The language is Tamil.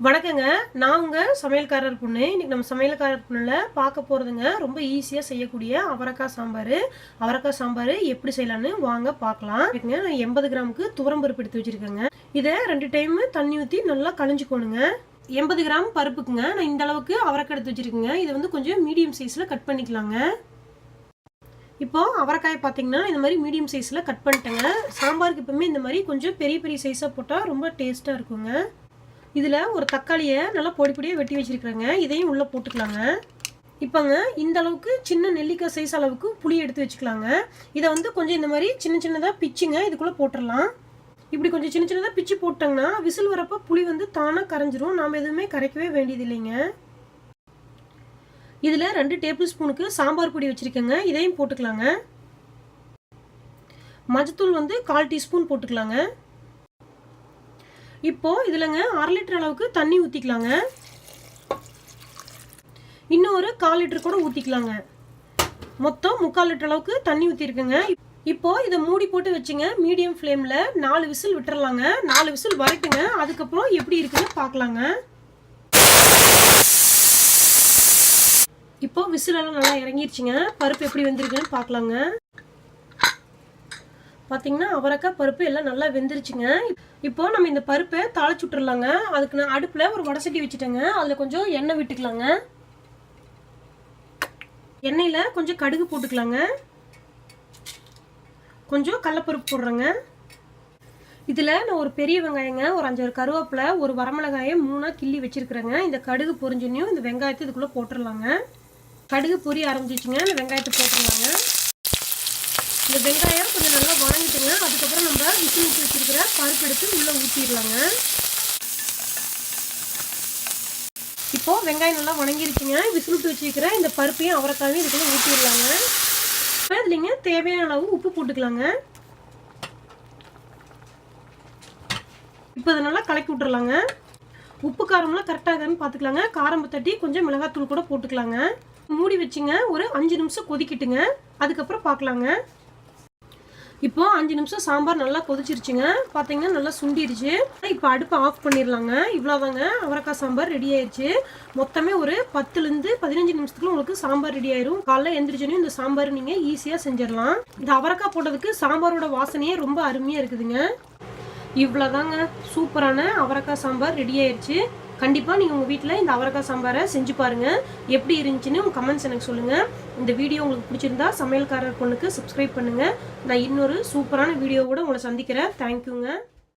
வணக்கங்க. நான் உங்க சமையல்காரர் பொண்ணு. இன்னைக்கு நம்ம சமையல்காரர் பொண்ணுல பார்க்க போறதுங்க, ரொம்ப ஈஸியா செய்யக்கூடிய அவரக்காய் சாம்பார். அவரக்காய் சாம்பார் எப்படி செய்யலாம்னு வாங்க பார்க்கலாம். நான் 80 கிராமுக்கு துவரம் பருப்பு எடுத்து வச்சிருக்கேங்க. இதை 2 டைம் தண்ணி ஊற்றி நல்லா களைஞ்சிக்கோணுங்க. 80 கிராம் பருப்புக்குங்க நான் இந்த அளவுக்கு அவரக்காய் எடுத்து வச்சிருக்கேங்க. இதை வந்து கொஞ்சம் மீடியம் சைஸில் கட் பண்ணிக்கலாங்க. இப்போ அவரைக்காய் பார்த்தீங்கன்னா இந்த மாதிரி மீடியம் சைஸில் கட் பண்ணிட்டேங்க. சாம்பாருக்கு எப்பவுமே இந்த மாதிரி கொஞ்சம் பெரிய பெரிய சைஸாக போட்டால் ரொம்ப டேஸ்ட்டாக இருக்குங்க. இதில் ஒரு தக்காளியை நல்லா பொடி பொடியாக வெட்டி வச்சுருக்குறேங்க. இதையும் உள்ளே போட்டுக்கலாங்க. இப்போங்க இந்த அளவுக்கு சின்ன நெல்லிக்காய் சைஸ் அளவுக்கு புளி எடுத்து வச்சுக்கலாங்க. இதை வந்து கொஞ்சம் இந்த மாதிரி சின்ன சின்னதாக பிச்சுங்க இதுக்குள்ளே போட்டுடலாம். இப்படி கொஞ்சம் சின்ன சின்னதாக பிச்சு போட்டாங்கன்னா விசில் வரப்போ புளி வந்து தானாக கரைஞ்சிரும். நாம் எதுவுமே கரைக்கவே வேண்டியது இல்லைங்க. இதில் 2 டேபிள் ஸ்பூனுக்கு சாம்பார் பொடி வச்சுருக்கேங்க. இதையும் போட்டுக்கலாங்க. மஞ்சத்தூள் வந்து 1/4 டீஸ்பூன் போட்டுக்கலாங்க. இப்போ இதுலங்க 1/2 லிட்டர் அளவுக்கு தண்ணி ஊற்றிக்கலாங்க. இன்னும் ஒரு 1/4 லிட்டர் கூட ஊற்றிக்கலாங்க. மொத்தம் 3/4 லிட்டர் அளவுக்கு தண்ணி ஊற்றிருக்குங்க. இப்போ இதை மூடி போட்டு வச்சுங்க. மீடியம் ஃப்ளேமில் 4 விசில் விட்டுறலாங்க. 4 விசில் வரைக்குங்க. அதுக்கப்புறம் எப்படி இருக்குன்னு பார்க்கலாங்க. இப்போ விசிலெல்லாம் நல்லா இறங்கிருச்சுங்க. பருப்பு எப்படி வெந்திருக்குன்னு பார்க்கலாங்க. பார்த்தீங்கன்னா அவரைக்காய் பருப்பு எல்லாம் நல்லா வெந்துருச்சுங்க. இப்போ நம்ம இந்த பருப்பை தாளிச்சு விட்டுறலாங்க. அதுக்கு நான் அடுப்பில் ஒரு வடை சட்டி வச்சுட்டேங்க. அதில் கொஞ்சம் எண்ணெய் விட்டுக்கலாங்க. எண்ணெயில் கொஞ்சம் கடுகு போட்டுக்கலாங்க. கொஞ்சம் கடலைப்பருப்பு போடுறேங்க. இதில் நான் ஒரு பெரிய வெங்காயங்க, ஒரு 5 கருவேப்பிலை, ஒரு வரமிளகாயை 3ஆக கிள்ளி வச்சுருக்குறேங்க. இந்த கடுகு பொரிஞ்சோன்னையும் இந்த வெங்காயத்தை இதுக்குள்ளே போட்டுடலாங்க. கடுகு பொரிய ஆரம்பிச்சிச்சுங்க. இந்த வெங்காயத்தை போட்டுடலாங்க. இந்த வெங்காயம் கொஞ்சம் நல்லா வணங்கிட்டுங்க. அதுக்கப்புறம் நம்ம விசில் ஊற்றி வச்சிருக்கிற பருப்பு எடுத்து உள்ளே ஊற்றிடலாங்க. இப்போ வெங்காயம் நல்லா வணங்கிருச்சுங்க. விசில் ஊற்றி வச்சிருக்கிற இந்த பருப்பையும் அவரைக்காயும் இதுக்குள்ளே ஊற்றிடலாங்க. இப்போ இதுலைங்க தேவையான அளவு உப்பு போட்டுக்கலாங்க. இப்போ இதை நல்லா கலக்கி விட்டுறலாங்க. உப்பு காரம்லாம் கரெக்டாகன்னு பார்த்துக்கலாங்க. காரம் தட்டி கொஞ்சம் மிளகாத்தூள் கூட போட்டுக்கலாங்க. மூடி வச்சுங்க. ஒரு 5 நிமிஷம் கொதிக்கிட்டுங்க. அதுக்கப்புறம் பார்க்கலாங்க. இப்போ 5 நிமிஷம் சாம்பார் நல்லா கொதிச்சிருச்சுங்க. பார்த்தீங்கன்னா நல்லா சுண்டிருச்சு. இப்போ அடுப்பை ஆஃப் பண்ணிடலாங்க. இவ்வளோதாங்க அவரைக்காய் சாம்பார் ரெடி ஆயிடுச்சு. மொத்தமே ஒரு 10லேருந்து 15 நிமிஷத்துக்குள்ள உங்களுக்கு சாம்பார் ரெடி ஆயிரும். காலைல எந்திரிச்சோன்னே இந்த சாம்பார் நீங்கள் ஈஸியாக செஞ்சிடலாம். இந்த அவரைக்காய் போட்டதுக்கு சாம்பாரோட வாசனையே ரொம்ப அருமையாக இருக்குதுங்க. இவ்வளோதாங்க, சூப்பரான அவரைக்காய் சாம்பார் ரெடி ஆயிடுச்சு. கண்டிப்பாக நீங்கள் உங்கள் வீட்டில் இந்த அவரைக்காய் சாம்பாரை செஞ்சு பாருங்கள். எப்படி இருந்துச்சுன்னு உங்கள் கமெண்ட்ஸ் எனக்கு சொல்லுங்கள். இந்த வீடியோ உங்களுக்கு பிடிச்சிருந்தா சமையல்காரர் பொண்ணுக்கு சப்ஸ்கிரைப் பண்ணுங்கள். நான் இன்னொரு சூப்பரான வீடியோவோட உங்களை சந்திக்கிறேன். தேங்க்யூங்க.